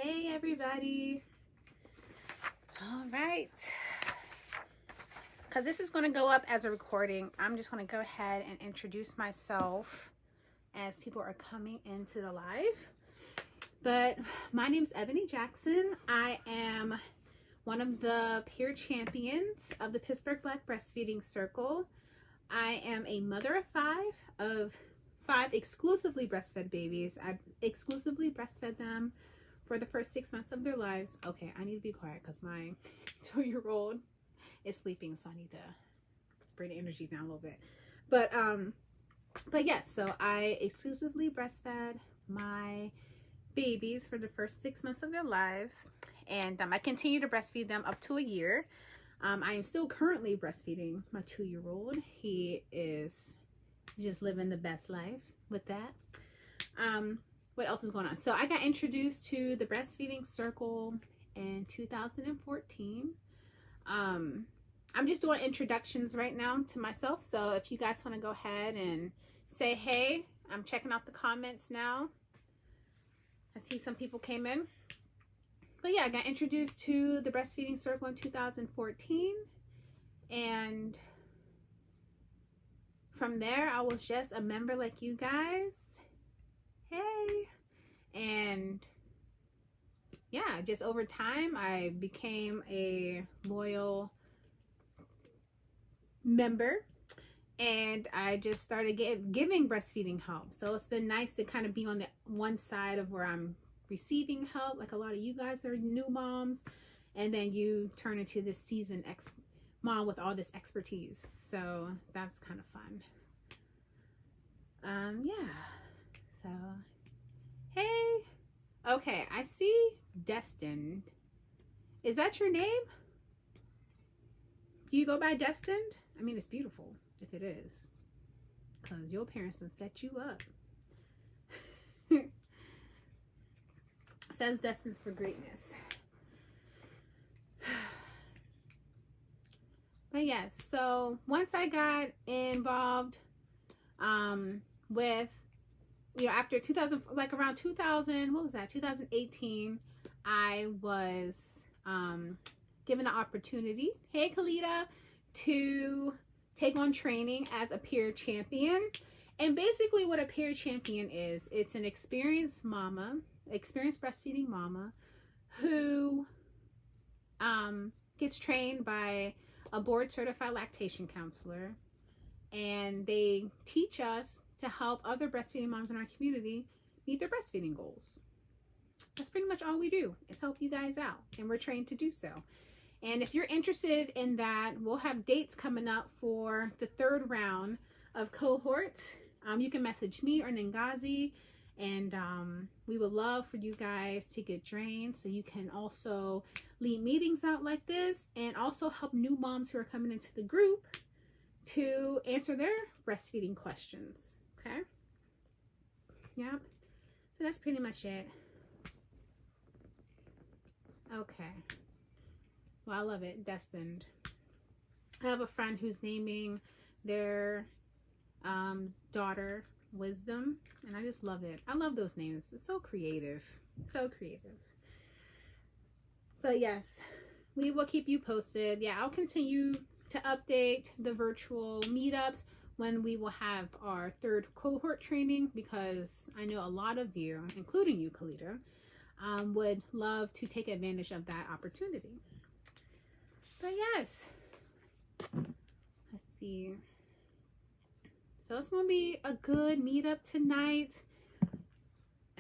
Hey everybody. All right. Because this is going to go up as a recording, I'm just going to go ahead and introduce myself as people are coming into the live. But my name is Ebony Jackson. I am one of the peer champions of the Pittsburgh Black Breastfeeding Circle. I am a mother of five exclusively breastfed babies. I've exclusively breastfed them for the first 6 months of their lives. Okay, I need to be quiet because my 2-year-old is sleeping, so I need to bring the energy down a little bit. But yes, so I exclusively breastfed my babies for the first 6 months of their lives, and I continue to breastfeed them up to a year. I am still currently breastfeeding my 2-year-old. He is just living the best life with that. What else is going on? So I got introduced to the breastfeeding circle in 2014. I'm just doing introductions right now to myself. So if you guys want to go ahead and say hey, I'm checking out the comments now. I see some people came in. But yeah, I got introduced to the breastfeeding circle in 2014. And from there, I was just a member like you guys. Hey. And yeah, just over time, I became a loyal member. And I just started giving breastfeeding help. So it's been nice to kind of be on the one side of where I'm receiving help. Like a lot of you guys are new moms. And then you turn into this seasoned mom with all this expertise. So that's kind of fun. Yeah. So, hey. Okay, I see Destined. Is that your name? Do you go by Destined? I mean, it's beautiful if it is. Because your parents done set you up. Says Destined for greatness. But yes, so once I got involved with, you know, after 2000, like around 2000, what was that, 2018, I was given the opportunity, hey Kalita, to take on training as a peer champion. And basically what a peer champion is, it's an experienced breastfeeding mama who gets trained by a board certified lactation counselor, and they teach us to help other breastfeeding moms in our community meet their breastfeeding goals. That's pretty much all we do, is help you guys out, and we're trained to do so. And if you're interested in that, we'll have dates coming up for the 3rd round of cohorts. You can message me or Ngazi, and we would love for you guys to get trained so you can also lead meetings out like this, and also help new moms who are coming into the group to answer their breastfeeding questions. Okay. Yep. So that's pretty much it. Okay. Well, I love it. Destined. I have a friend who's naming their daughter Wisdom, and I just love it. I love those names. It's so creative. So creative. But yes, we will keep you posted. Yeah, I'll continue to update the virtual meetups when we will have our 3rd cohort training, because I know a lot of you, including you, Kalita, would love to take advantage of that opportunity. But yes, let's see. So it's going to be a good meetup tonight.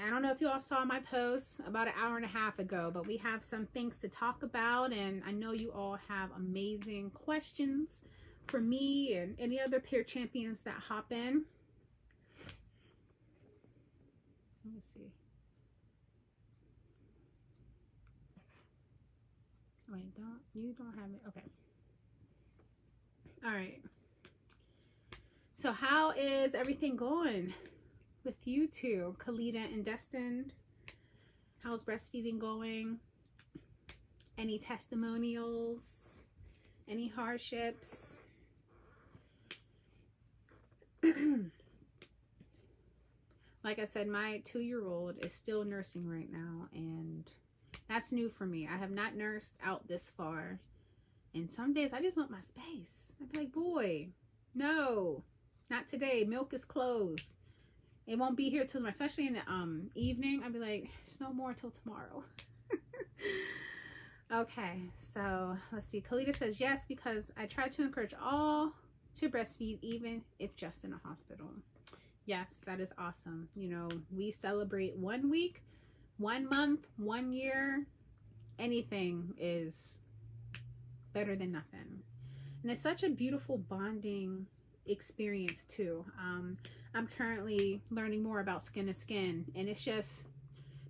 I don't know if you all saw my post about an hour and a half ago, but we have some things to talk about, and I know you all have amazing questions for me and any other peer champions that hop in. Let me see. Wait, you don't have it? Okay. All right. So how is everything going with you two, Kalita and Destined? How's breastfeeding going? Any testimonials? Any hardships? Like I said, my 2-year-old is still nursing right now, and That's new for me. I have not nursed out this far. And some days I just want my space. I'd be like, boy, no, not today. Milk is closed. It won't be here till, especially in the evening. I'd be like, there's no more till tomorrow. Okay, so let's see. Kalita says yes, because I try to encourage all to breastfeed, even if just in a hospital. Yes, that is awesome. You know, we celebrate 1 week, 1 month, 1 year. Anything is better than nothing. And it's such a beautiful bonding experience too. I'm currently learning more about skin to skin, and it's just,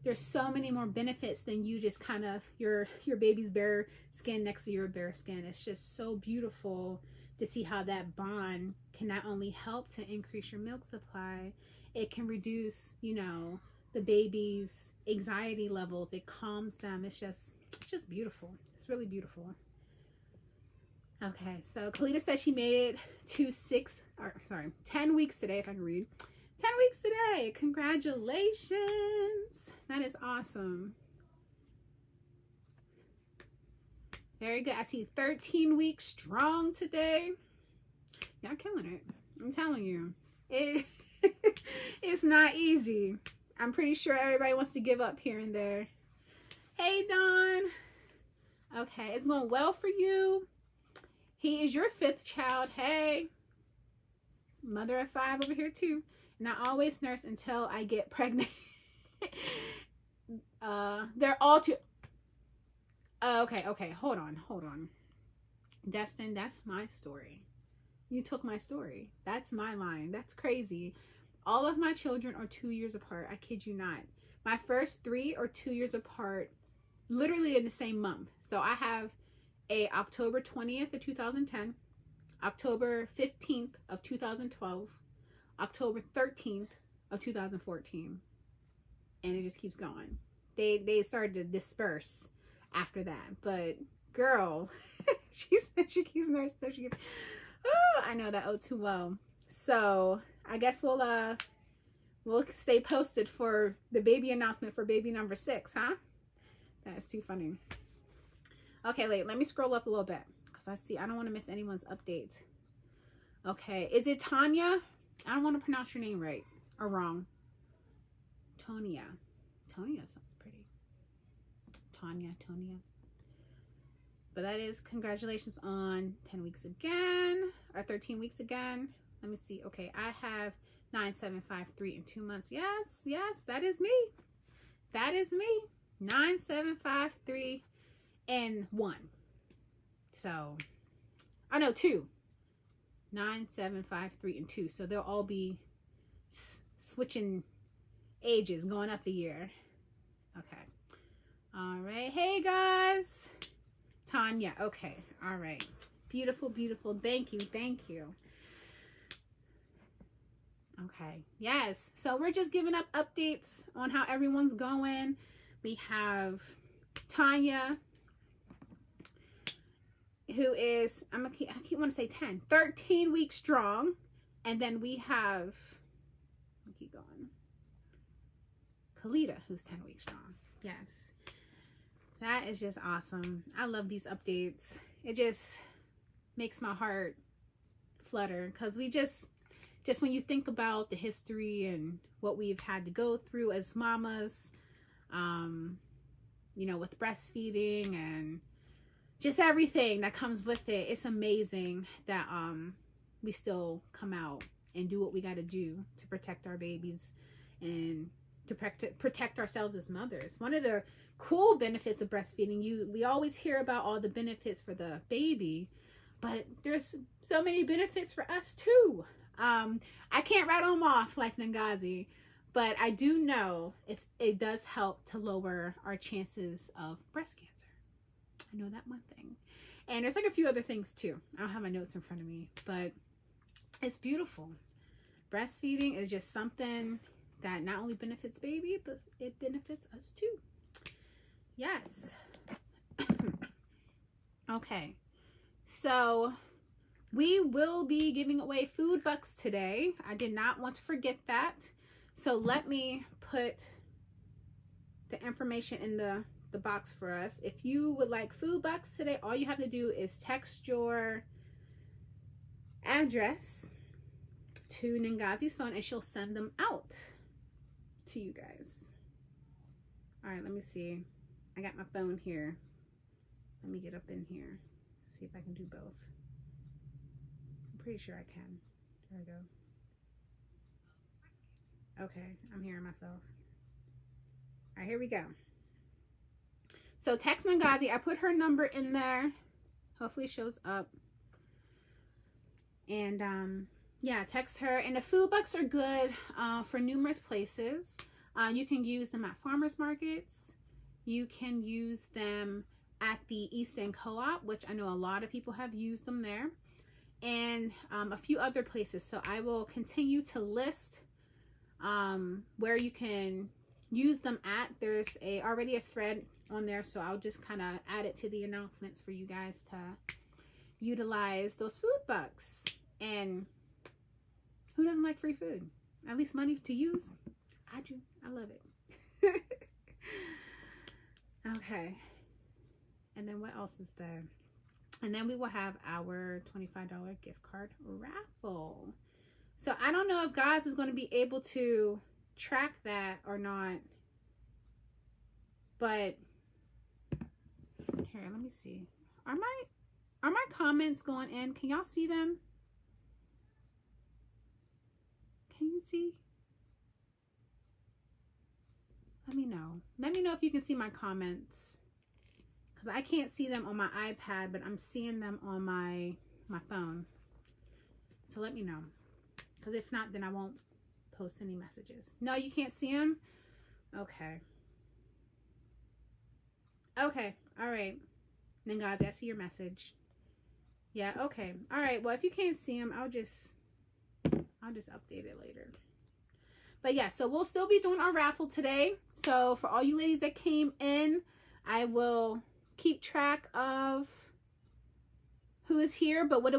there's so many more benefits than you just kind of your baby's bare skin next to your bare skin. It's just so beautiful to see how that bond can not only help to increase your milk supply, it can reduce, you know, the baby's anxiety levels. It calms them. It's just beautiful. It's really beautiful. Okay, so Kalita says she made it to 10 weeks today, if I can read. 10 weeks today. Congratulations. That is awesome. Very good. I see 13 weeks strong today. Y'all killing it. I'm telling you. It's not easy. I'm pretty sure everybody wants to give up here and there. Hey, Dawn. Okay, it's going well for you. He is your 5th child. Hey. Mother of 5 over here too. And I always nurse until I get pregnant. They're all too... Okay. Hold on. Destin, that's my story. You took my story. That's my line. That's crazy. All of my children are 2 years apart. I kid you not. My first 3 are 2 years apart, literally in the same month. So I have a October 20th of 2010, October 15th of 2012, October 13th of 2014, and it just keeps going. They started to disperse after that, but girl, she keeps nursing. So she, I know that too well. So I guess we'll stay posted for the baby announcement for baby number 6, huh? That's too funny. Okay, let me scroll up a little bit because I don't want to miss anyone's update. Okay, is it Tanya? I don't want to pronounce your name right or wrong. Tonya sounds pretty. Tonya. But that is congratulations on 10 weeks again, or 13 weeks again. Let me see. Okay, I have 9753 in 2 months. Yes, that is me. 9753 and 1. So, I know 2. 9753 and 2. So they'll all be switching ages, going up a year. Okay. All right. Hey guys. Tanya. Okay. All right. Beautiful. Thank you. Okay. Yes. So we're just giving up updates on how everyone's going. We have Tanya, who is, I keep want to say 13 weeks strong. And then we have, I'll keep going, Kalita, who's 10 weeks strong. Yes. That is just awesome. I love these updates. It just makes my heart flutter, because we just when you think about the history and what we've had to go through as mamas, you know, with breastfeeding and just everything that comes with it, it's amazing that we still come out and do what we got to do to protect our babies and to protect ourselves as mothers. One of the cool benefits of breastfeeding, we always hear about all the benefits for the baby, but there's so many benefits for us too. I can't rattle them off like Ngazi, but I do know it does help to lower our chances of breast cancer. I know that one thing. And there's like a few other things too. I don't have my notes in front of me, but it's beautiful. Breastfeeding is just something that not only benefits baby, but it benefits us too. Yes. Okay. So we will be giving away food bucks today. I did not want to forget that. So let me put the information in the the box for us. If you would like food bucks today, all you have to do is text your address to Nganzi's phone and she'll send them out to you guys. All right, let me see. I got my phone here. Let me get up in here. See if I can do both. I'm pretty sure I can. There we go. Okay, I'm hearing myself. All right, here we go. So text Nganzi. I put her number in there. Hopefully it shows up. And yeah, text her. And the food bucks are good for numerous places. You can use them at farmers markets. You can use them at the East End Co-op, which I know a lot of people have used them there, and a few other places. So I will continue to list where you can use them at. There's already a thread on there, so I'll just kind of add it to the announcements for you guys to utilize those food bucks. And who doesn't like free food? At least money to use. I do. I love it. Okay. And then what else is there? And then we will have our $25 gift card raffle. So I don't know if guys is going to be able to track that or not. But here, let me see. Are my comments going in? Can y'all see them? Can you see? Let me know. Let me know if you can see my comments. Because I can't see them on my iPad, but I'm seeing them on my phone. So let me know. Because if not, then I won't post any messages. No, you can't see them? Okay. Okay. All right. Then guys, I see your message. Yeah, okay. All right. Well, if you can't see them, I'll just update it later. But yeah, so we'll still be doing our raffle today. So for all you ladies that came in, I will keep track of who is here. But what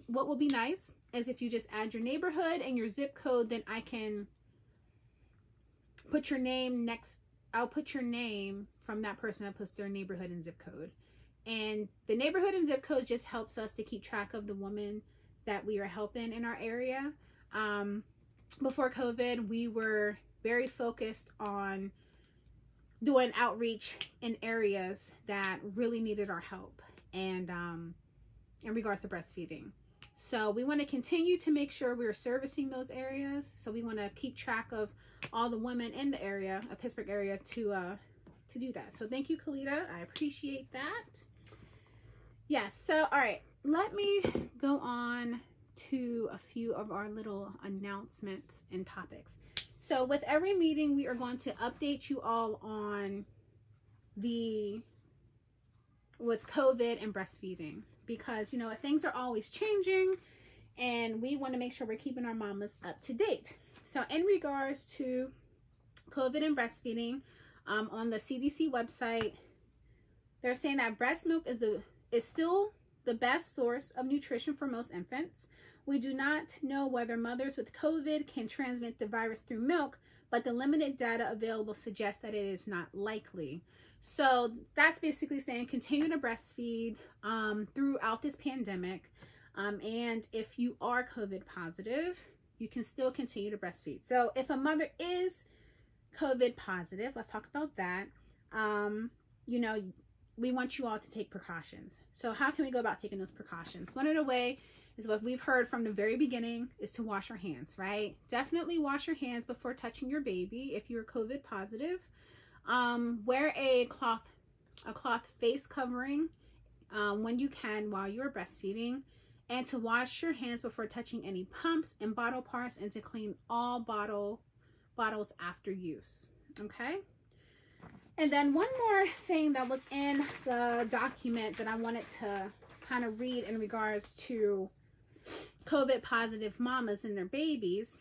will be nice is if you just add your neighborhood and your zip code, then I can put your name next. I'll put your name from that person that puts their neighborhood and zip code. And the neighborhood and zip code just helps us to keep track of the women that we are helping in our area. Before COVID, we were very focused on doing outreach in areas that really needed our help, and in regards to breastfeeding. So we want to continue to make sure we're servicing those areas. So we want to keep track of all the women in the area, a Pittsburgh area, to do that. So thank you, Kalita. I appreciate that. Yes. So all right, let me go on to a few of our little announcements and topics. So with every meeting, we are going to update you all on with COVID and breastfeeding, because, you know, things are always changing and we want to make sure we're keeping our mamas up to date. So in regards to COVID and breastfeeding, on the CDC website, they're saying that breast milk is still the best source of nutrition for most infants. We do not know whether mothers with COVID can transmit the virus through milk, but the limited data available suggests that it is not likely. So that's basically saying continue to breastfeed throughout this pandemic. And if you are COVID positive, you can still continue to breastfeed. So if a mother is COVID positive, let's talk about that. You know, we want you all to take precautions. So how can we go about taking those precautions? One of the way is what we've heard from the very beginning is to wash our hands, right? Definitely wash your hands before touching your baby if you're COVID positive. Wear a cloth face covering when you can while you're breastfeeding, and to wash your hands before touching any pumps and bottle parts, and to clean all bottles after use. Okay. And then one more thing that was in the document that I wanted to kind of read in regards to COVID positive mamas and their babies.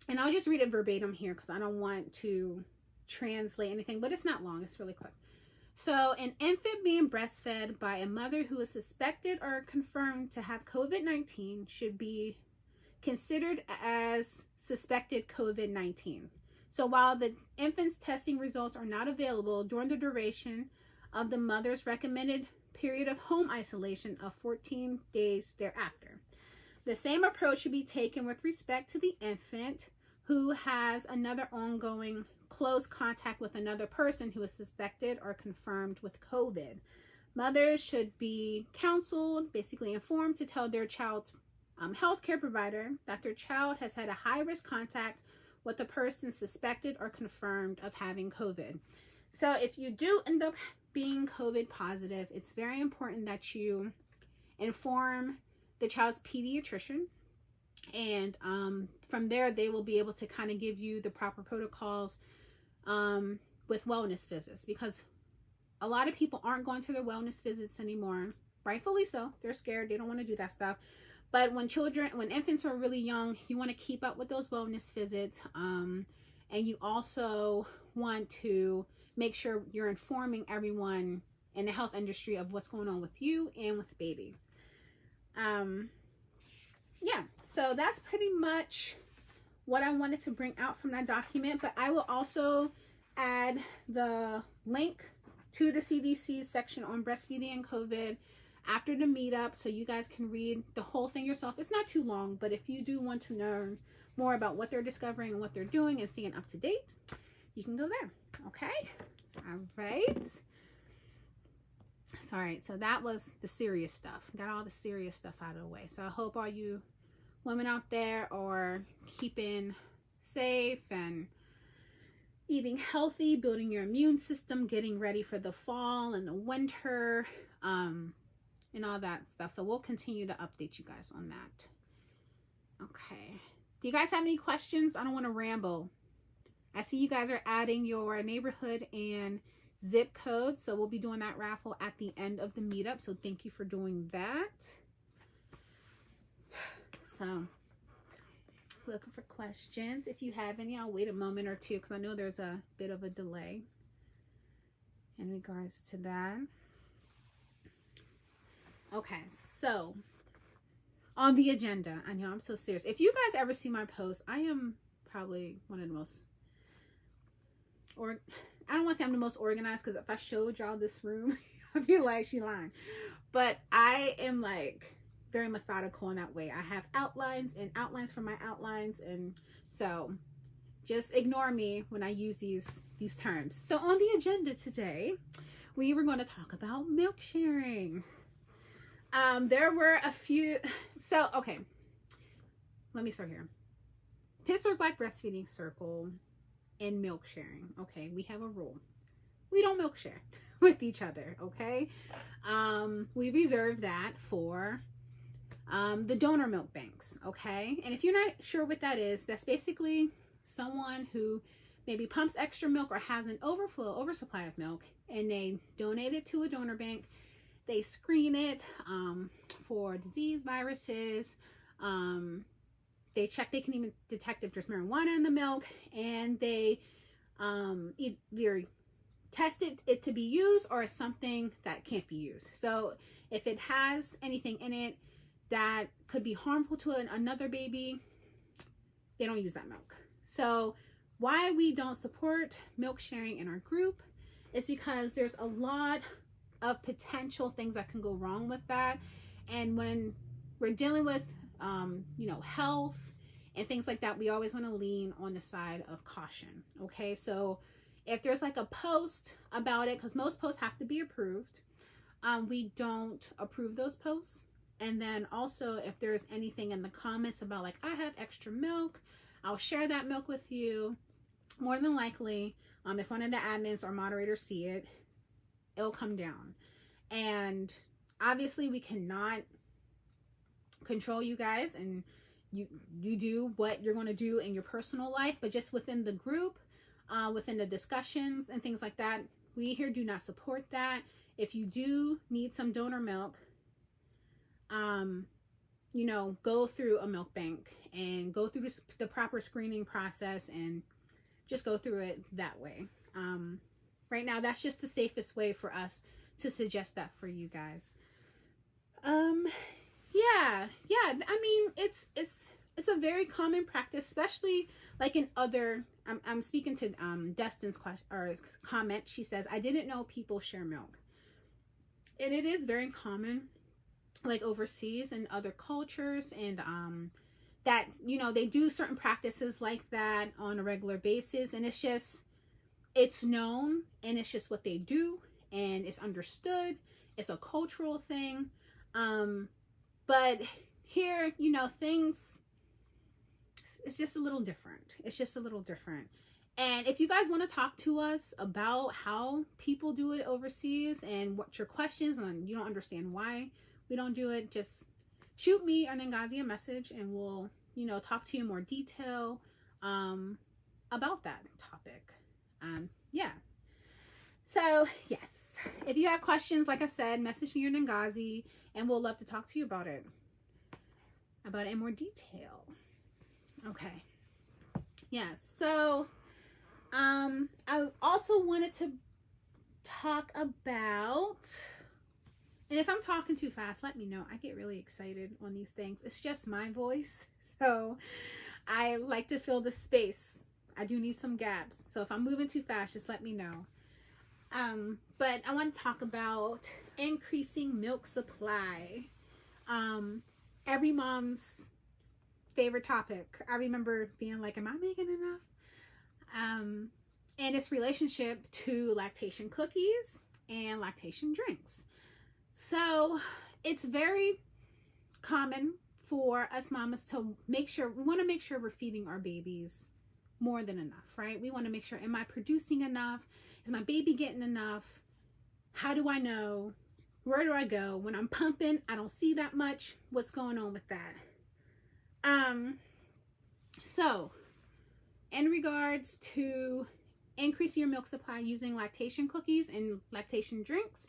And I'll just read it verbatim here because I don't want to translate anything, but it's not long, it's really quick. So an infant being breastfed by a mother who is suspected or confirmed to have COVID-19 should be considered as suspected COVID-19. So while the infant's testing results are not available during the duration of the mother's recommended period of home isolation of 14 days thereafter. The same approach should be taken with respect to the infant who has another ongoing close contact with another person who is suspected or confirmed with COVID. Mothers should be counseled, basically informed, to tell their child's healthcare provider that their child has had a high-risk contact with a person suspected or confirmed of having COVID. So if you do end up being COVID positive, it's very important that you inform the child's pediatrician, and from there they will be able to kind of give you the proper protocols with wellness visits, because a lot of people aren't going to their wellness visits anymore, rightfully so. They're scared, they don't want to do that stuff. But when infants are really young, you want to keep up with those wellness visits, and you also want to make sure you're informing everyone in the health industry of what's going on with you and with the baby. Yeah, so that's pretty much what I wanted to bring out from that document, but I will also add the link to the CDC section on breastfeeding and COVID after the meetup, so you guys can read the whole thing yourself. It's not too long, but if you do want to learn more about what they're discovering and what they're doing and staying up to date, you can go there. Okay, all right. Sorry, so that was the serious stuff. Got all the serious stuff out of the way. So I hope all you women out there are keeping safe and eating healthy, building your immune system, getting ready for the fall and the winter, and all that stuff. So we'll continue to update you guys on that. Okay. Do you guys have any questions? I don't want to ramble. I see you guys are adding your neighborhood and zip code, so we'll be doing that raffle at the end of the meetup, so thank you for doing that. So looking for questions. If you have any, I'll wait a moment or two because I know there's a bit of a delay in regards to that. Okay, so on the agenda, I know I'm so serious. If you guys ever see my posts, I am probably one of the most, or I don't want to say I'm the most organized, because if I showed y'all this room, I'd be like, she lying. But I am like very methodical in that way. I have outlines and outlines for my outlines, and so just ignore me when I use these terms. So on the agenda today, we were going to talk about milk sharing. There were a few, so okay, let me start here. Pittsburgh Black Breastfeeding Circle and milk sharing. Okay, we have a rule. We don't milk share with each other, okay? We reserve that for the donor milk banks, okay? And if you're not sure what that is, that's basically someone who maybe pumps extra milk or has an oversupply of milk, and they donate it to a donor bank. They screen it for disease, viruses. They check, they can even detect if there's marijuana in the milk, and they either test it to be used or something that can't be used. So if it has anything in it that could be harmful to another baby, they don't use that milk. So why we don't support milk sharing in our group is because there's a lot of potential things that can go wrong with that. And when we're dealing with health and things like that, we always want to lean on the side of caution. Okay, so if there's like a post about it, because most posts have to be approved, we don't approve those posts. And then also if there's anything in the comments about like, I have extra milk, I'll share that milk with you, more than likely if one of the admins or moderators see it, it'll come down. And obviously we cannot control you guys, and you do what you're going to do in your personal life, but just within the group, within the discussions and things like that, we here do not support that. If you do need some donor milk, go through a milk bank and go through the proper screening process and just go through it that way. Right now, that's just the safest way for us to suggest that for you guys. Yeah. I mean, it's a very common practice, especially like in other I'm speaking to Destin's question or comment. She says, I didn't know people share milk. And it is very common, like overseas and other cultures, and that, you know, they do certain practices like that on a regular basis, and it's known, and it's just what they do, and it's understood. It's a cultural thing. But here, you know, things, it's just a little different. It's just a little different. And if you guys want to talk to us about how people do it overseas and what your questions, and you don't understand why we don't do it, just shoot me or Nengazi a message, and we'll, you know, talk to you in more detail about that topic. Yeah. So yes, if you have questions, like I said, message me or Nengazi, and we'll love to talk to you about it in more detail. Okay. Yes. So I also wanted to talk about, and if I'm talking too fast, let me know. I get really excited on these things. It's just my voice, so I like to fill the space. I do need some gaps, so if I'm moving too fast, just let me know. But I want to talk about increasing milk supply. Every mom's favorite topic. I remember being like, am I making enough? And its relationship to lactation cookies and lactation drinks. So it's very common for us mamas to we want to make sure we're feeding our babies more than enough, right? We want to make sure, am I producing enough? Is my baby getting enough? How do I know? Where do I go? When I'm pumping, I don't see that much. What's going on with that? So in regards to increasing your milk supply using lactation cookies and lactation drinks,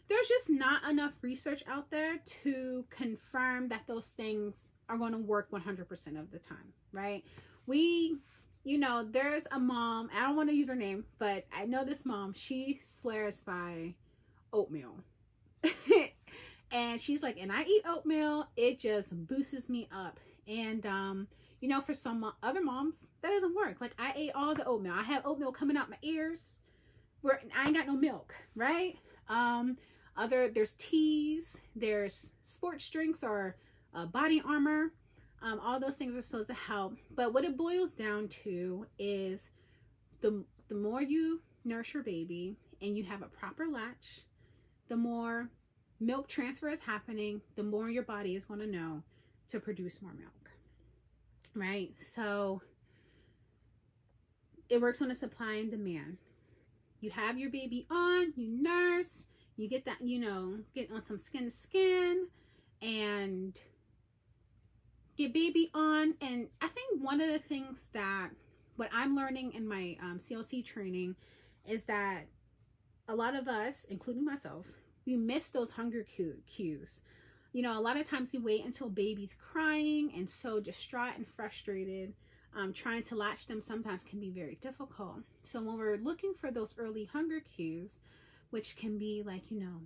there's just not enough research out there to confirm that those things are going to work 100% of the time, right? You know, there's a mom, I don't want to use her name, but I know this mom, she swears by oatmeal. And she's like, and I eat oatmeal, it just boosts me up. And, you know, for some other moms, that doesn't work. Like, I ate all the oatmeal. I have oatmeal coming out my ears where I ain't got no milk, right? There's teas, there's sports drinks or body armor. All those things are supposed to help. But what it boils down to is the more you nurse your baby and you have a proper latch, the more milk transfer is happening, the more your body is going to know to produce more milk, right? So it works on a supply and demand. You have your baby on, you nurse, you get that, you know, get on some skin to skin and get baby on. And I think one of the things that what I'm learning in my CLC training is that a lot of us, including myself, we miss those hunger cues. You know, a lot of times we wait until baby's crying and so distraught and frustrated. Trying to latch them sometimes can be very difficult. So when we're looking for those early hunger cues, which can be like, you know,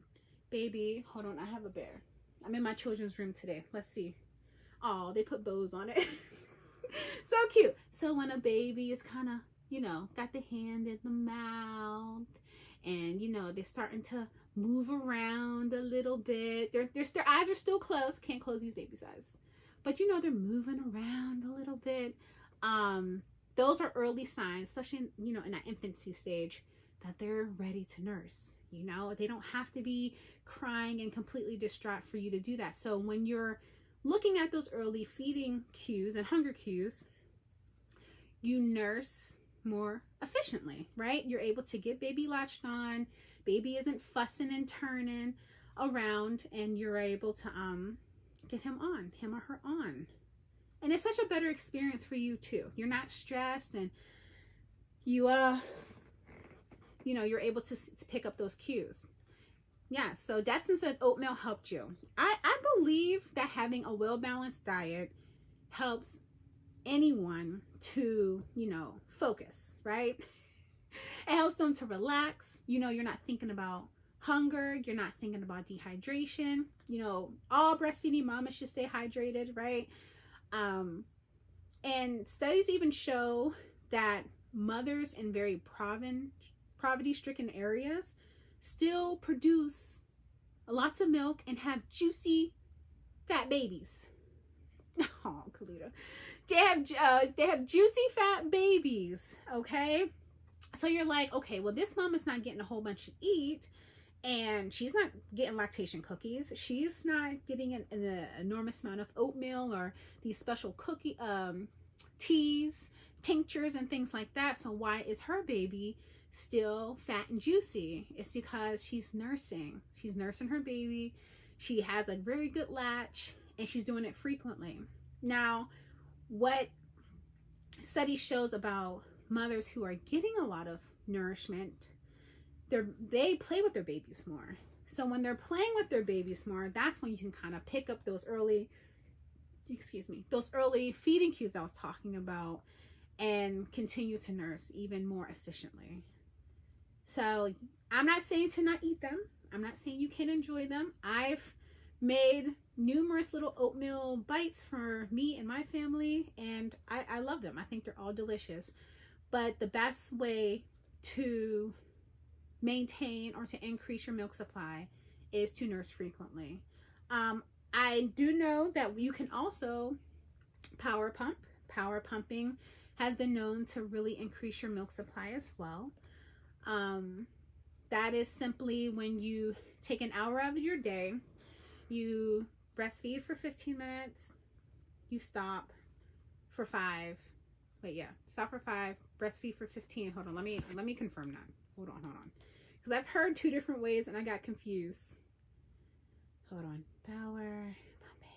baby, hold on, I have a bear. I'm in my children's room today. Let's see. Oh, they put bows on it. So cute. So when a baby is kind of, you know, got the hand in the mouth and, you know, they're starting to move around a little bit. Their eyes are still closed. Can't close these babies' eyes. But, you know, they're moving around a little bit. Those are early signs, especially, you know, in that infancy stage, that they're ready to nurse. You know, they don't have to be crying and completely distraught for you to do that. So when you're looking at those early feeding cues and hunger cues, you nurse more efficiently, right? You're able to get baby latched on. Baby isn't fussing and turning around, and you're able to get him or her on. And it's such a better experience for you too. You're not stressed, and you know, you're able to pick up those cues. Yeah, so Destin said oatmeal helped you. I believe that having a well-balanced diet helps anyone to, you know, focus, right? It helps them to relax. You know, you're not thinking about hunger. You're not thinking about dehydration. You know, all breastfeeding mamas should stay hydrated, right? And studies even show that mothers in very poverty-stricken areas still produce lots of milk and have juicy, fat babies. Oh, Kalita. They have juicy, fat babies, okay? So you're like, okay, well, this mom is not getting a whole bunch to eat, and she's not getting lactation cookies. She's not getting an enormous amount of oatmeal or these special cookie teas, tinctures, and things like that. So why is her baby still fat and juicy? It's because she's nursing. She's nursing her baby. She has a very good latch, and she's doing it frequently. Now, what study shows about mothers who are getting a lot of nourishment, they play with their babies more. So when they're playing with their babies more, that's when you can kind of pick up those early feeding cues I was talking about and continue to nurse even more efficiently. So I'm not saying to not eat them. I'm not saying you can't enjoy them. I've made numerous little oatmeal bites for me and my family, and I love them. I think they're all delicious. But the best way to maintain or to increase your milk supply is to nurse frequently. I do know that you can also power pump. Power pumping has been known to really increase your milk supply as well. That is simply when you take an hour out of your day, you breastfeed for 15 minutes, you stop for 5. Stop for 5, breastfeed for 15. Hold on, let me confirm that. Hold on. Because I've heard 2 different ways and I got confused. Hold on. Power pumping.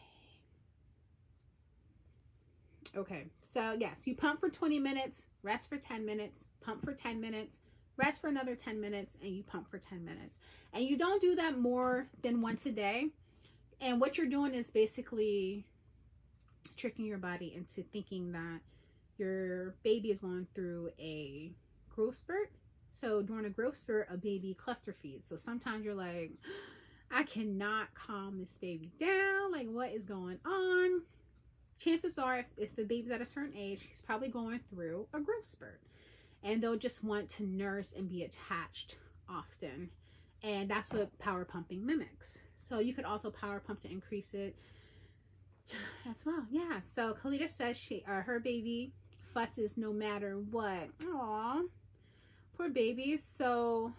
Okay, so yes, you pump for 20 minutes, rest for 10 minutes, pump for 10 minutes, rest for another 10 minutes, and you pump for 10 minutes. And you don't do that more than once a day. And what you're doing is basically tricking your body into thinking that your baby is going through a growth spurt. So during a growth spurt, a baby cluster feeds. So sometimes you're like, I cannot calm this baby down. Like, what is going on? Chances are, if the baby's at a certain age, he's probably going through a growth spurt. And they'll just want to nurse and be attached often. And that's what power pumping mimics. So you could also power pump to increase it as well. Yeah. So Kalita says her baby fusses no matter what. Aw, poor babies. So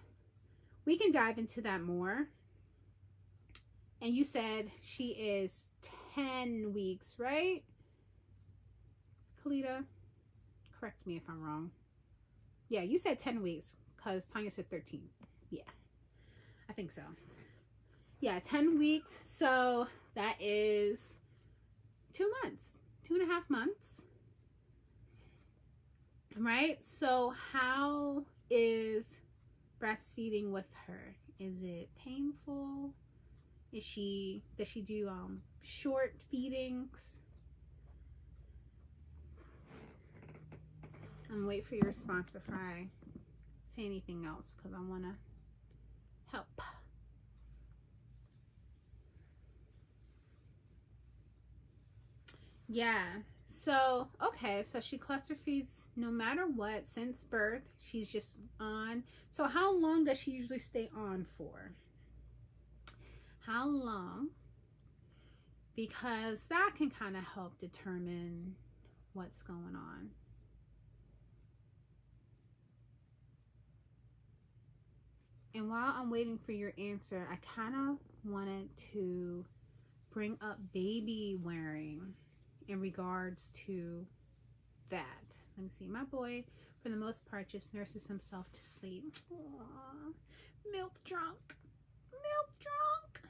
we can dive into that more. And you said she is 10 weeks, right? Kalita, correct me if I'm wrong. Yeah, you said 10 weeks because Tanya said 13. Yeah, I think so. Yeah, 10 weeks. So that is 2 months, 2.5 months. Right? So how is breastfeeding with her? Is it painful? Does she do short feedings? I'm waiting for your response before I say anything else because I want to help. Yeah. So, okay. So she cluster feeds no matter what since birth. She's just on. So how long does she usually stay on for? How long? Because that can kind of help determine what's going on. And while I'm waiting for your answer, I kind of wanted to bring up baby wearing in regards to that. Let me see. My boy, for the most part, just nurses himself to sleep. Aww. Milk drunk. Milk drunk.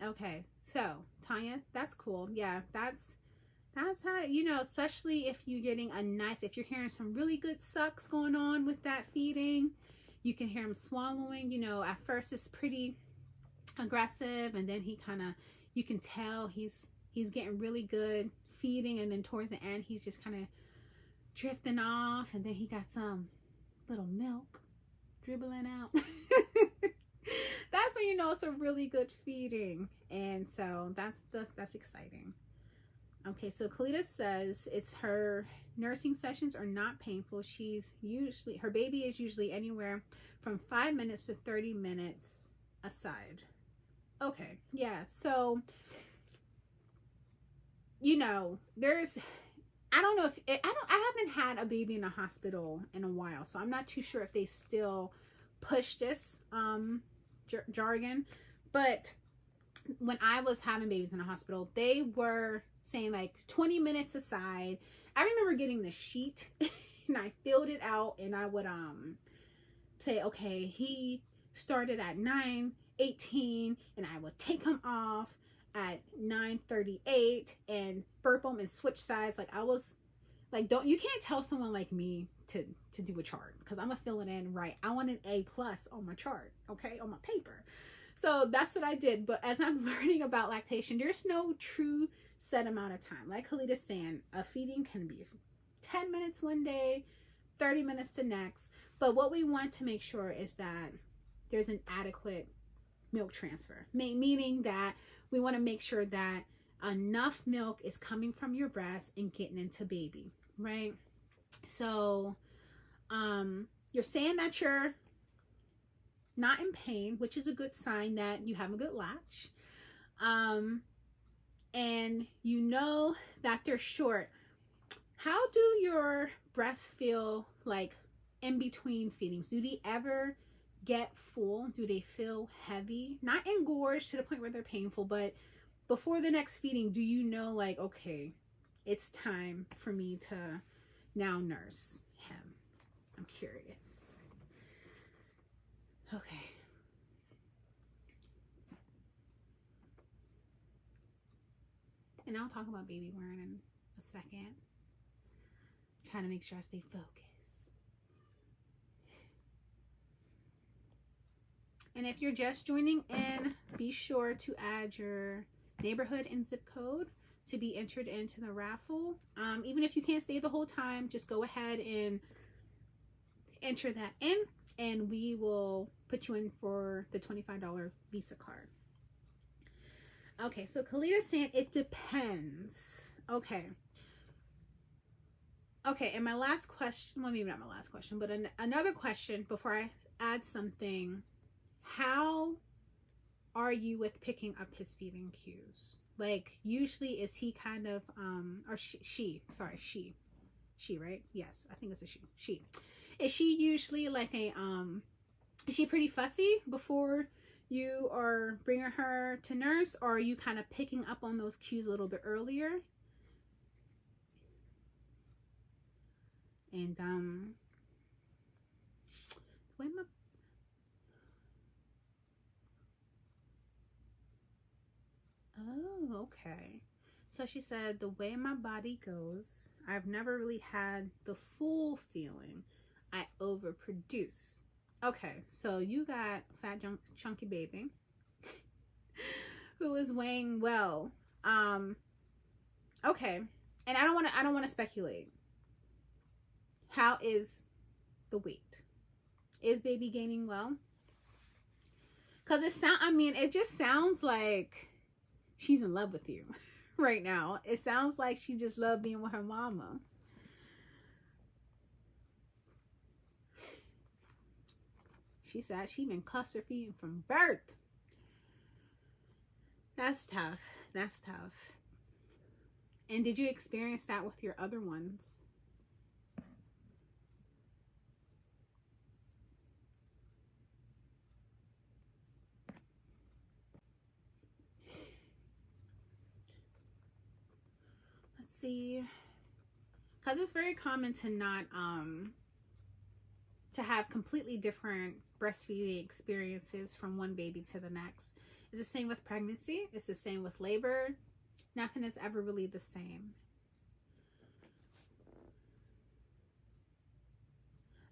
Okay, so Tanya, that's cool. Yeah, that's how, you know, especially if you're getting if you're hearing some really good sucks going on with that feeding, you can hear him swallowing. You know, at first it's pretty aggressive, and then he kind of, you can tell he's getting really good feeding, and then towards the end he's just kind of drifting off, and then he got some little milk dribbling out. That's when you know it's a really good feeding. And so that's exciting. Okay, so Kalita says it's her nursing sessions are not painful. Her baby is usually anywhere from 5 minutes to 30 minutes aside. Okay, yeah. So, there's I don't know if I haven't had a baby in a hospital in a while, so I'm not too sure if they still push this jargon. But when I was having babies in a hospital, they were saying like 20 minutes aside. I remember getting the sheet and I filled it out, and I would say, okay, he started at 9:18, and I would take him off at 9:38 and burp them and switch sides. Like, I was like, you can't tell someone like me to do a chart, because I'm gonna fill it in right. I want an A+ on my chart, okay, on my paper. So that's what I did. But as I'm learning about lactation, there's no true set amount of time. Like Kalita's saying, a feeding can be 10 minutes one day, 30 minutes the next. But what we want to make sure is that there's an adequate milk transfer, meaning that we want to make sure that enough milk is coming from your breast and getting into baby, right? So you're saying that you're not in pain, which is a good sign that you have a good latch, and you know that they're short. How do your breasts feel like in between feedings? Do they ever get full? Do they feel heavy? Not engorged to the point where they're painful, but before the next feeding, do you know, like, okay, it's time for me to now nurse him? I'm curious. Okay. And I'll talk about baby wearing in a second. I'm trying to make sure I stay focused. And if you're just joining in, be sure to add your neighborhood and zip code to be entered into the raffle. Even if you can't stay the whole time, just go ahead and enter that in, and we will put you in for the $25 Visa card. Okay, so Kalita's saying it depends. Okay, and my last question, well, maybe not my last question, but another question before I add something. How are you with picking up his feeding cues? Like, usually is he kind of, or she, right? Yes, I think it's a she. Is she usually like a, is she pretty fussy before you are bringing her to nurse, or are you kind of picking up on those cues a little bit earlier? And, oh, okay. So she said, the way my body goes, I've never really had the full feeling. I overproduce. Okay, so you got fat, chunky baby who is weighing well. Okay, and I don't want to speculate. How is the weight? Is baby gaining well? Because it just sounds like she's in love with you right now. It sounds like she just loved being with her mama. She said she been cluster feeding from birth. That's tough. And did you experience that with your other ones? Let's see. Because it's very common to not, to have completely different breastfeeding experiences from one baby to the next. It's the same with pregnancy. It's the same with labor. Nothing is ever really the same.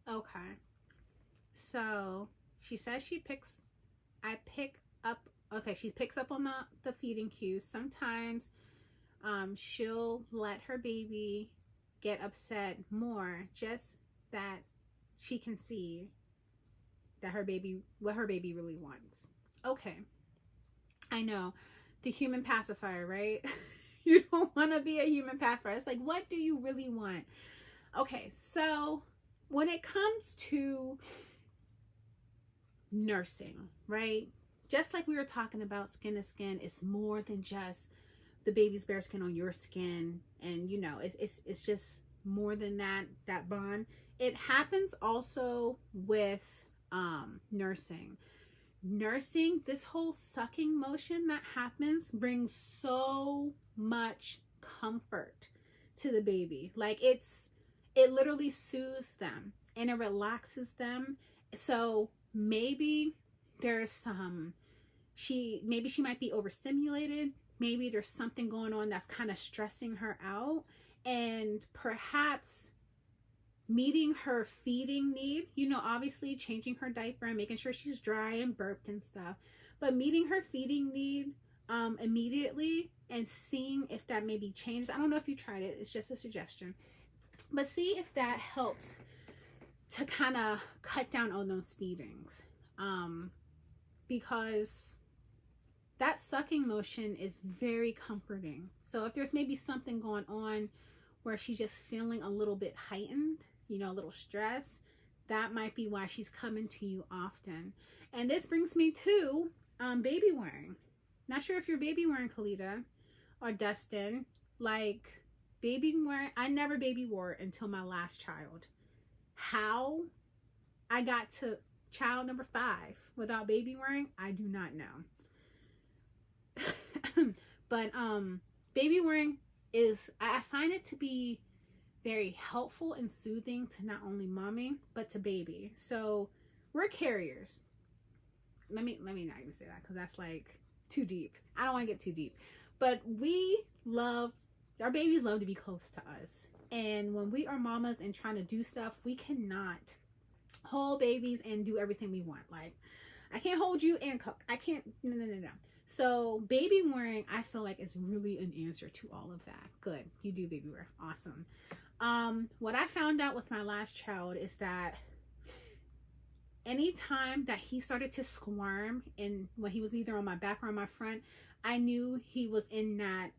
Okay. So she says she picks up on the feeding cues. Sometimes she'll let her baby get upset more, just that she can see that what her baby really wants. Okay. I know, the human pacifier, right? You don't want to be a human pacifier. It's like, what do you really want? Okay, so when it comes to nursing, right? Just like we were talking about skin to skin, it's more than just the baby's bare skin on your skin. And you know, it's just more than that bond. It happens also with nursing. This whole sucking motion that happens brings so much comfort to the baby. Like it literally soothes them and it relaxes them. So maybe there's maybe she might be overstimulated. Maybe there's something going on that's kind of stressing her out, and perhaps meeting her feeding need, you know, obviously changing her diaper and making sure she's dry and burped and stuff, but meeting her feeding need immediately and seeing if that maybe changes. I don't know if you tried it, it's just a suggestion, but see if that helps to kind of cut down on those feedings, because that sucking motion is very comforting. So if there's maybe something going on where she's just feeling a little bit heightened, you know, a little stress, that might be why she's coming to you often. And this brings me to baby wearing. Not sure if you're baby wearing, Kalita or Dustin. Like, baby wearing, I never baby wore until my last child. How I got to child number 5 without baby wearing, I do not know. But baby wearing is, I find it to be very helpful and soothing to not only mommy but to baby. So we're carriers. Let me not even say that, because that's like too deep. I don't want to get too deep, but our babies love to be close to us. And when we are mamas and trying to do stuff, we cannot hold babies and do everything we want. Like, I can't hold you and cook. I can't, no. So baby wearing, I feel like, is really an answer to all of that. Good. You do baby wear. Awesome. What I found out with my last child is that anytime that he started to squirm, and when he was either on my back or on my front, I knew he was in that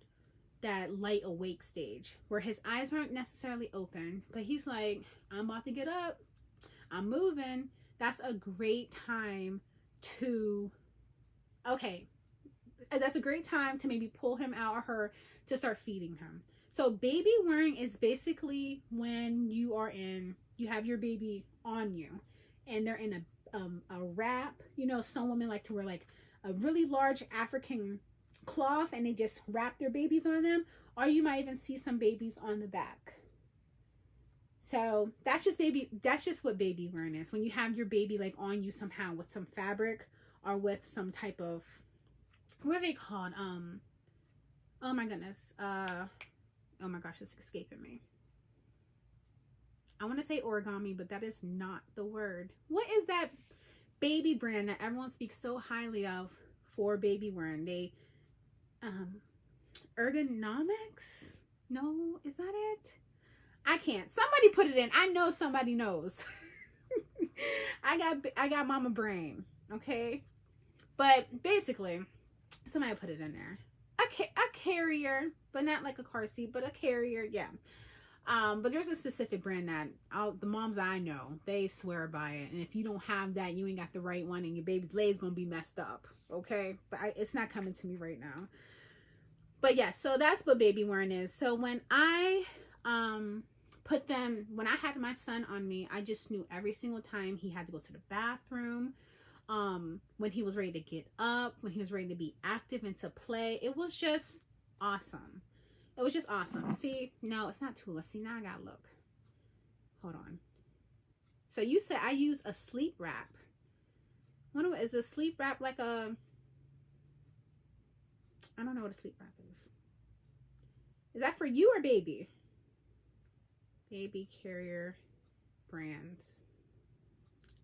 light awake stage where his eyes aren't necessarily open, but he's like, I'm about to get up, I'm moving. That's a great time to maybe pull him out or her to start feeding him. So baby wearing is basically when you have your baby on you and they're in a wrap. You know, some women like to wear like a really large African cloth and they just wrap their babies on them, or you might even see some babies on the back. So that's just what baby wearing is, when you have your baby like on you somehow with some fabric or with some type of, what are they called? Oh my goodness. Oh my gosh, it's escaping me. I want to say origami, but that is not the word. What is that baby brand that everyone speaks so highly of for baby wearing? They, Ergonomics? No, is that it? I can't. Somebody put it in. I know somebody knows. I got mama brain. Okay. But basically, somebody put it in there. A carrier, but not like a car seat, but a carrier. Yeah. But there's a specific brand that the moms I know, they swear by it. And if you don't have that, you ain't got the right one, and your baby's leg's going to be messed up. Okay. But it's not coming to me right now. But yeah, so that's what baby wearing is. So when I, when I had my son on me, I just knew every single time he had to go to the bathroom, when he was ready to get up, when he was ready to be active and to play, it was just awesome. It was just awesome. See, no, it's not Tula. See, now I gotta look. Hold on. So you said I use a sleep wrap. Is a sleep wrap like a, I don't know what a sleep wrap is. Is that for you or baby? Baby carrier brands.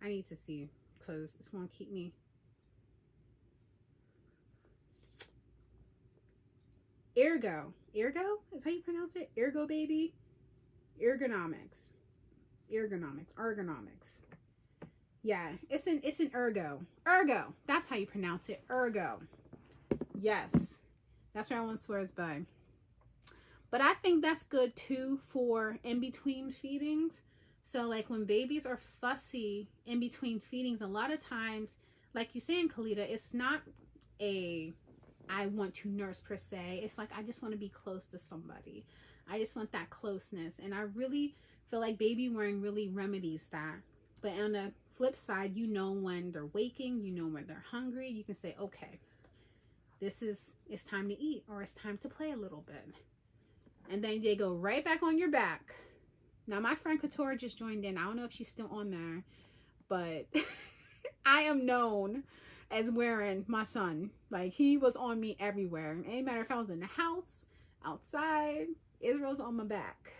I need to see, because it's going to keep me. Ergo is how you pronounce it. Ergo baby. Ergonomics. Yeah, it's an Ergo. That's how you pronounce it. Ergo. Yes, that's what everyone swears by. But I think that's good too for in between feedings. So like when babies are fussy in between feedings, a lot of times, like you saying, Kalita, it's not a I want to nurse per se. It's like I just want to be close to somebody. I just want that closeness. And I really feel like baby wearing really remedies that. But on the flip side, you know when they're waking, you know when they're hungry. You can say, okay, it's time to eat, or it's time to play a little bit. And then they go right back on your back. Now my friend Katora just joined in. I don't know if she's still on there, but I am known as wearing my son. Like, he was on me everywhere. Any matter if I was in the house, outside, Israel's on my back.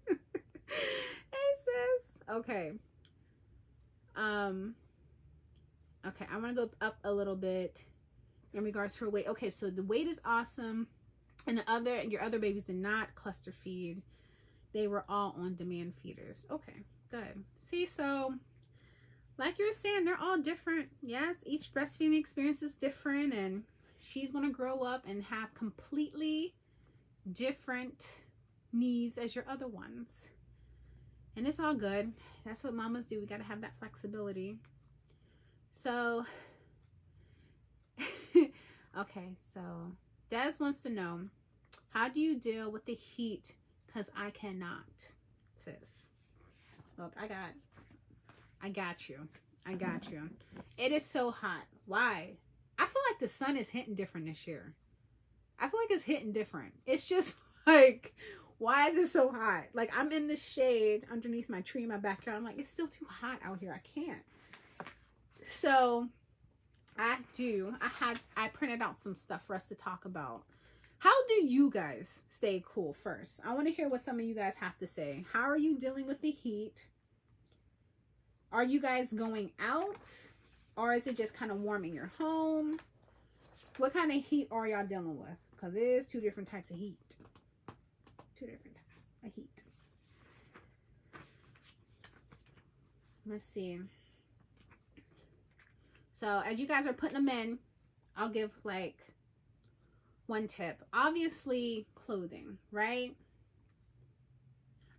Hey sis. Okay. Okay, I want to go up a little bit in regards to her weight. Okay, so the weight is awesome. And your other babies did not cluster feed. They were all on demand feeders. Okay, good. See, so like you're saying, they're all different. Yes, each breastfeeding experience is different, and she's going to grow up and have completely different needs as your other ones. And it's all good. That's what mamas do. We got to have that flexibility. So, okay, so Des wants to know, how do you deal with the heat? Because I cannot, sis. Look, I got you. I got you. It is so hot. Why? I feel like the sun is hitting different this year. I feel like it's hitting different. It's just like, why is it so hot? Like, I'm in the shade underneath my tree in my backyard. I'm like, it's still too hot out here. I can't. So I printed out some stuff for us to talk about. How do you guys stay cool first? I want to hear what some of you guys have to say. How are you dealing with the heat? Are you guys going out? Or is it just kind of warming your home? What kind of heat are y'all dealing with? Because it is two different types of heat. Two different types of heat. Let's see. So as you guys are putting them in, I'll give like one tip. Obviously, clothing, right?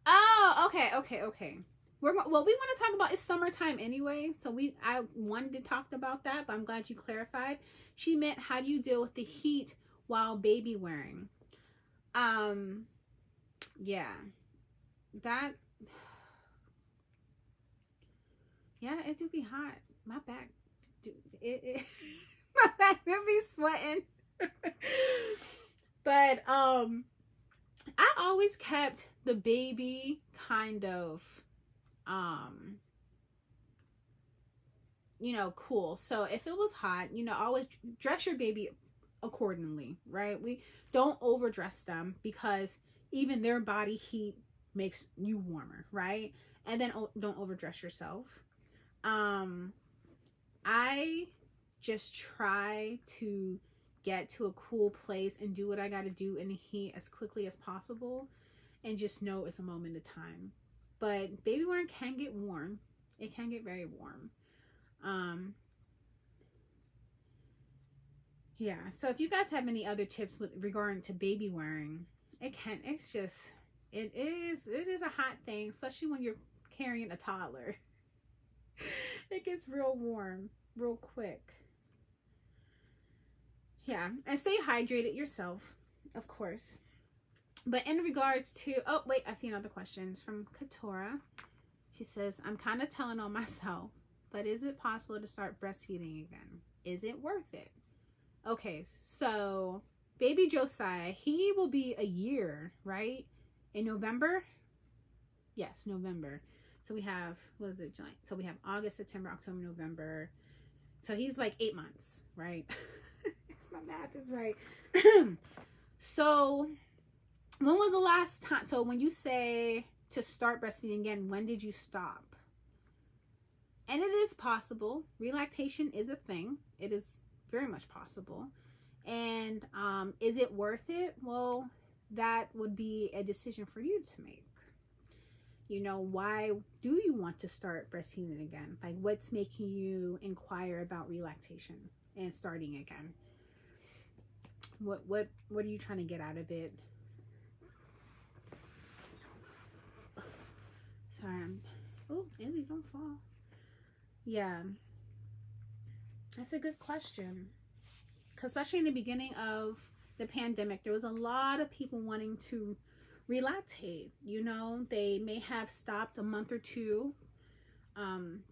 Oh, okay. What we want to talk about is summertime anyway. So I wanted to talk about that, but I'm glad you clarified. She meant, how do you deal with the heat while baby wearing? Yeah, it do be hot. My back, my back do be sweating. But I always kept the baby kind of cool. So if it was hot, always dress your baby accordingly, right? We don't overdress them, because even their body heat makes you warmer, right? And then don't overdress yourself. I just try to get to a cool place and do what I got to do in the heat as quickly as possible, and just know it's a moment of time. But baby wearing can get warm. It can get very warm. Yeah, so if you guys have any other tips with regarding to baby wearing, it is a hot thing, especially when you're carrying a toddler. It gets real warm real quick. Yeah, and stay hydrated yourself, of course. But in regards to, oh wait, I see another question. It's from Katora. She says, I'm kind of telling on myself, but is it possible to start breastfeeding again? Is it worth it? Okay, so baby Josiah, he will be a year, right? In November? Yes, November. So we have, what is it, July? So we have August, September, October, November. So he's like 8 months, right? My math is right. So when was the last time? So when you say to start breastfeeding again, when did you stop? And it is possible. Relactation is a thing. It is very much possible. And is it worth it? Well, that would be a decision for you to make. Why do you want to start breastfeeding again? Like, what's making you inquire about relactation and starting again? What are you trying to get out of it? Sorry. Oh, Izzy, don't fall. Yeah. That's a good question. 'Cause especially in the beginning of the pandemic, there was a lot of people wanting to relactate. You know, they may have stopped a month or two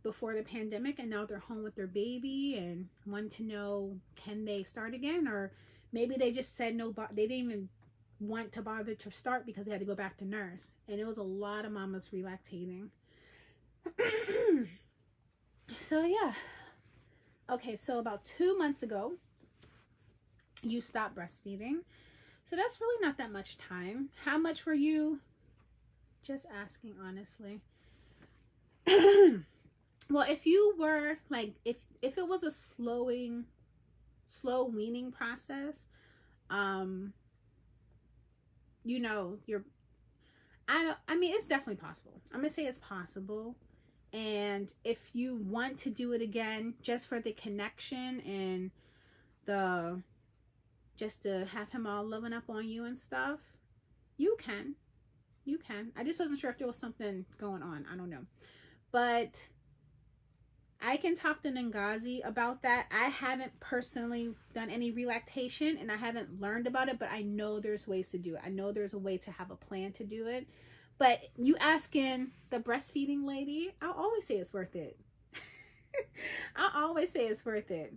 before the pandemic, and now they're home with their baby and want to know, can they start again? Or maybe they just said no, they didn't even want to bother to start because they had to go back to nurse. And it was a lot of mamas relactating. So yeah. Okay, so about 2 months ago, you stopped breastfeeding. So that's really not that much time. How much were you? Just asking honestly. Well, if you were like, if it was a slow weaning process, you know, I mean, it's definitely possible. I'm gonna say it's possible. And if you want to do it again, just for the connection and just to have him all loving up on you and stuff, you can. I just wasn't sure if there was something going on. I don't know. But I can talk to Ngozi about that. I haven't personally done any relactation and I haven't learned about it, but I know there's ways to do it. I know there's a way to have a plan to do it. But you asking the breastfeeding lady, I'll always say it's worth it. I'll always say it's worth it.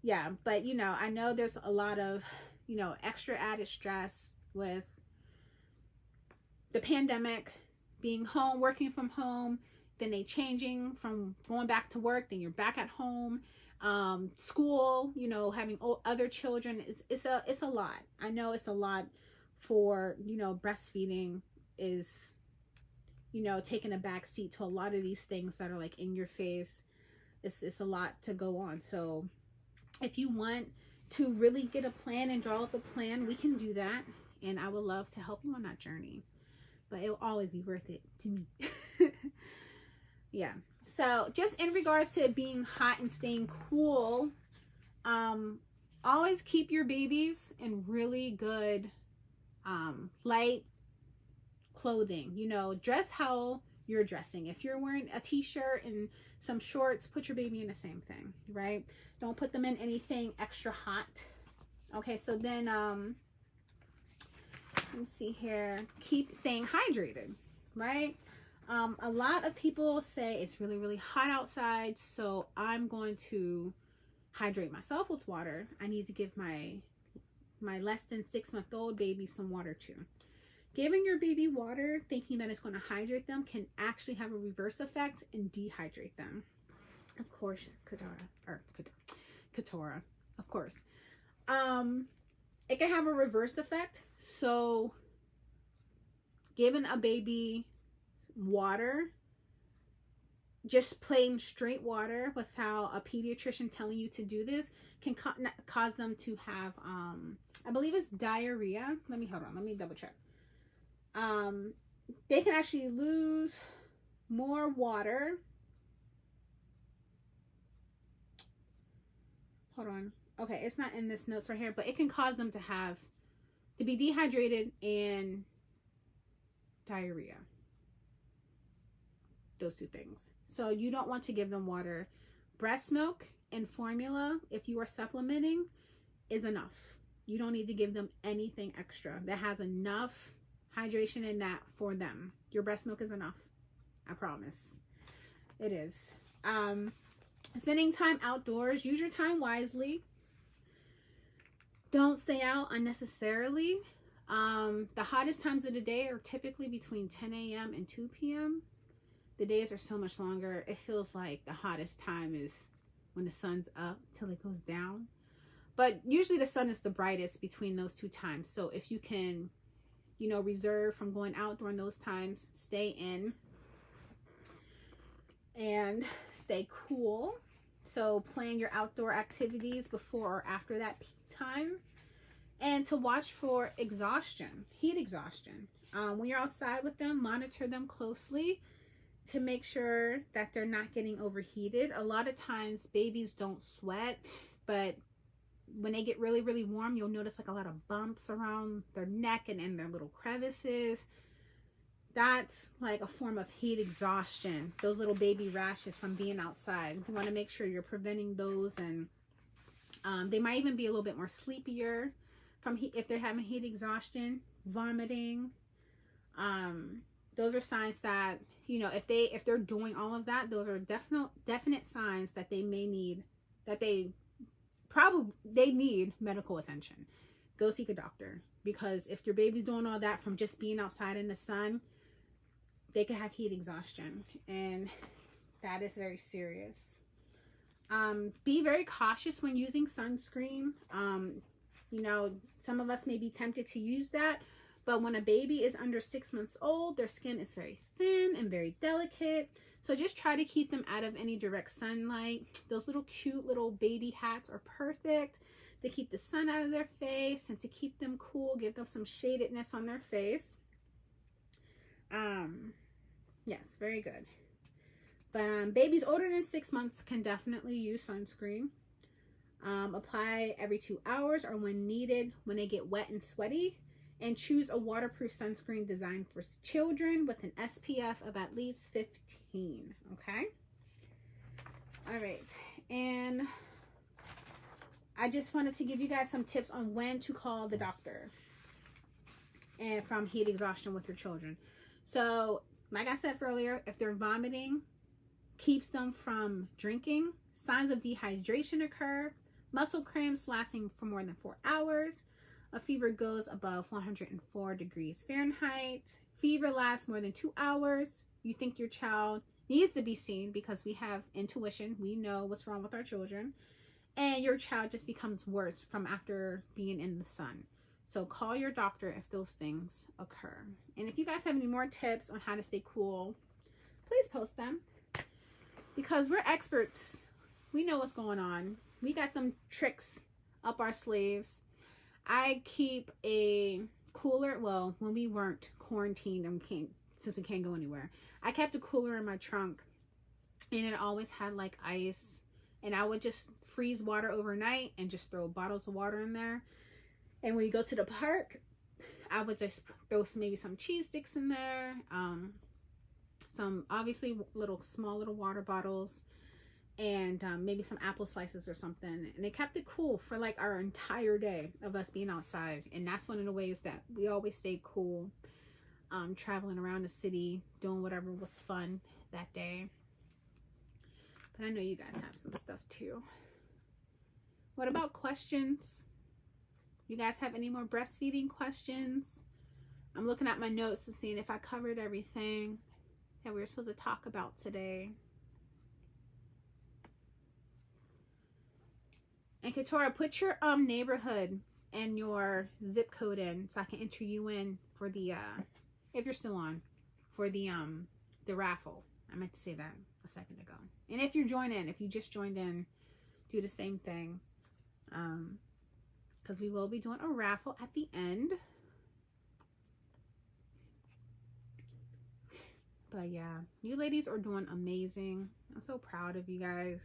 Yeah, but you know, I know there's a lot of, you know, extra added stress with the pandemic, being home, working from home, then they changing from going back to work, then you're back at home, school, you know, having other children. It's a lot. I know it's a lot for, you know, breastfeeding is, you know, taking a back seat to a lot of these things that are like in your face. It's a lot to go on. So if you want to really get a plan and draw up a plan, we can do that. And I would love to help you on that journey. But it will always be worth it to me. Yeah. So just in regards to being hot and staying cool, always keep your babies in really good light clothing. You know, dress how you're dressing. If you're wearing a t-shirt and some shorts, put your baby in the same thing, right? Don't put them in anything extra hot. Okay, so then let me see here. Keep staying hydrated, right? A lot of people say it's really, really hot outside, so I'm going to hydrate myself with water. I need to give my less than 6-month-old baby some water too. Giving your baby water thinking that it's going to hydrate them can actually have a reverse effect and dehydrate them. Of course, Katora, of course. It can have a reverse effect. So giving a baby water, just plain straight water without a pediatrician telling you to do this, can cause them to have I believe it's diarrhea. Let me double check. They can actually lose more water. Hold on. Okay, it's not in this notes right here, but it can cause them to be dehydrated and diarrhea. Those two things. So you don't want to give them water. Breast milk and formula, if you are supplementing, is enough. You don't need to give them anything extra. That has enough hydration in that for them. Your breast milk is enough. I promise. It is. Spending time outdoors. Use your time wisely. Don't stay out unnecessarily. The hottest times of the day are typically between 10 a.m. and 2 p.m. The days are so much longer. It feels like the hottest time is when the sun's up till it goes down. But usually the sun is the brightest between those two times. So if you can, you know, reserve from going out during those times, stay in and stay cool. So plan your outdoor activities before or after that peak time. And to watch for exhaustion, heat exhaustion. When you're outside with them, monitor them closely to make sure that they're not getting overheated. A lot of times babies don't sweat, but when they get really, really warm, you'll notice like a lot of bumps around their neck and in their little crevices. that's like a form of heat exhaustion. Those little baby rashes from being outside. You want to make sure you're preventing those, and they might even be a little bit more sleepier from heat if they're having heat exhaustion, vomiting. Those are signs that, you know, if they're doing all of that, those are definite signs that they may need, that they need medical attention. Go seek a doctor, because if your baby's doing all that from just being outside in the sun, they could have heat exhaustion, and that is very serious. Be very cautious when using sunscreen. You know, some of us may be tempted to use that, but when a baby is under 6 months old, their skin is very thin and very delicate. So just try to keep them out of any direct sunlight. Those little cute little baby hats are perfect. They keep the sun out of their face, and to keep them cool, give them some shadedness on their face. Yes, very good. But babies older than 6 months can definitely use sunscreen. Apply every 2 hours or when needed when they get wet and sweaty. And choose a waterproof sunscreen designed for children with an SPF of at least 15. Okay? All right. And I just wanted to give you guys some tips on when to call the doctor and from heat exhaustion with your children. So, like I said earlier, if they're vomiting, keeps them from drinking, signs of dehydration occur, muscle cramps lasting for more than 4 hours, a fever goes above 104 degrees Fahrenheit, fever lasts more than 2 hours, you think your child needs to be seen, because we have intuition, we know what's wrong with our children, and your child just becomes worse from after being in the sun. So call your doctor if those things occur. And if you guys have any more tips on how to stay cool, please post them, because we're experts. We know what's going on. We got them tricks up our sleeves. I keep a cooler. Well, when we weren't quarantined, since we can't go anywhere, I kept a cooler in my trunk, and it always had like ice, and I would just freeze water overnight and just throw bottles of water in there. And when you go to the park, I would just throw maybe some cheese sticks in there, some obviously small little water bottles, and maybe some apple slices or something. And it kept it cool for like our entire day of us being outside. And that's one of the ways that we always stayed cool, traveling around the city, doing whatever was fun that day. But I know you guys have some stuff too. What about questions? You guys have any more breastfeeding questions? I'm looking at my notes and seeing if I covered everything that we were supposed to talk about today. And Katora, put your neighborhood and your zip code in so I can enter you in for the if you're still on, for the raffle. I meant to say that a second ago. And if you just joined in, do the same thing. Because we will be doing a raffle at the end. But yeah, you ladies are doing amazing. I'm so proud of you guys.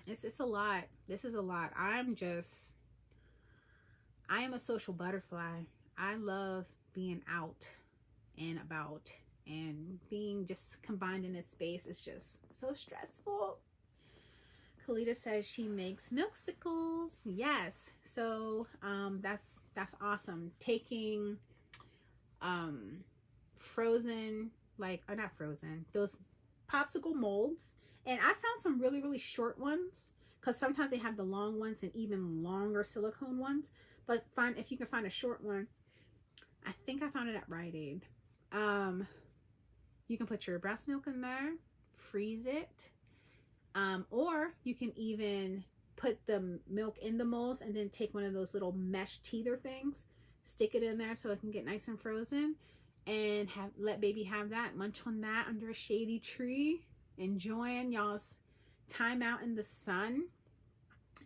It's a lot. This is a lot. I am a social butterfly. I love being out and about, and being just combined in this space is just so stressful. Kalita says she makes milksicles. Yes. So that's awesome. Taking frozen, not frozen, those popsicle molds. And I found some really, really short ones, because sometimes they have the long ones and even longer silicone ones. But if you can find a short one. I think I found it at Rite Aid. You can put your breast milk in there, freeze it. Or you can even put the milk in the molds and then take one of those little mesh teether things, stick it in there so it can get nice and frozen, and let baby have that, munch on that under a shady tree, enjoying y'all's time out in the sun.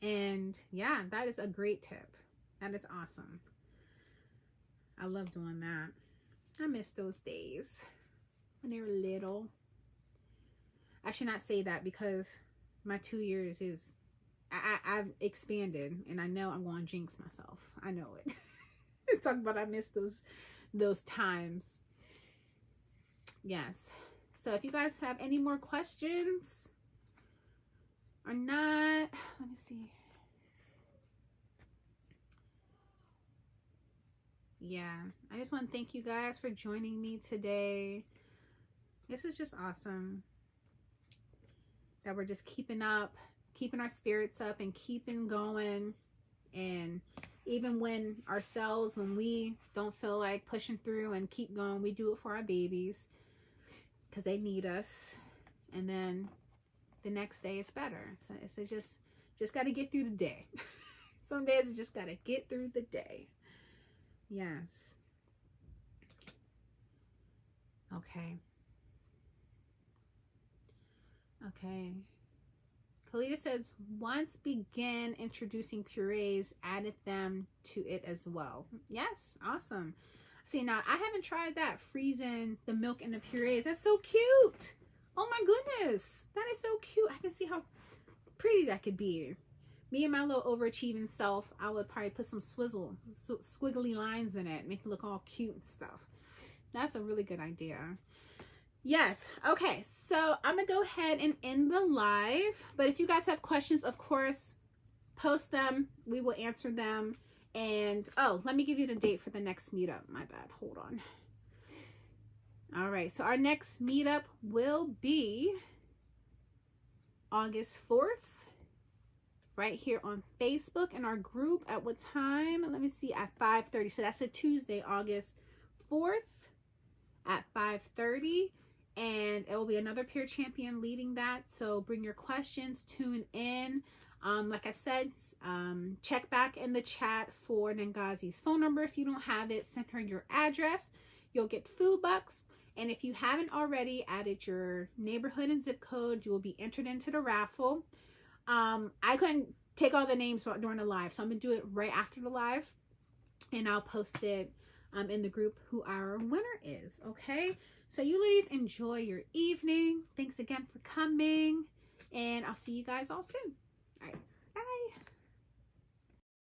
And yeah, that is a great tip. That is awesome. I love doing that. I miss those days when they were little. I should not say that, because my 2 years is, I've expanded, and I know I'm going to jinx myself. I know it. Talk about I miss those times. Yes. So if you guys have any more questions or not, let me see. Yeah, I just want to thank you guys for joining me today. This is just awesome that we're just keeping our spirits up and keeping going. And even when we don't feel like pushing through and keep going, we do it for our babies because they need us. And then the next day is better. So it's just got to get through the day. Some days you just got to get through the day. Yes. Okay. Kalita says, once begin introducing purees, added them to it as well. Yes, awesome. See, now I haven't tried that, freezing the milk in the purees. That's so cute. Oh my goodness, that is so cute. I can see how pretty that could be. Me and my little overachieving self, I would probably put some squiggly lines in it, make it look all cute and stuff. That's a really good idea. Yes. Okay. So I'm going to go ahead and end the live. But if you guys have questions, of course, post them. We will answer them. And, oh, let me give you the date for the next meetup. My bad. Hold on. All right. So our next meetup will be August 4th. Right here on Facebook in our group. At what time? Let me see. At 5:30. So that's a Tuesday, August 4th at 5:30. And it will be another peer champion leading that. So bring your questions, tune in. Like I said, check back in the chat for Nengazi's phone number. If you don't have it, send her your address. You'll get food bucks. And if you haven't already added your neighborhood and zip code, you will be entered into the raffle. I couldn't take all the names during the live, so I'm going to do it right after the live. And I'll post it in the group who our winner is. Okay? So you ladies enjoy your evening. Thanks again for coming. And I'll see you guys all soon. All right. Bye.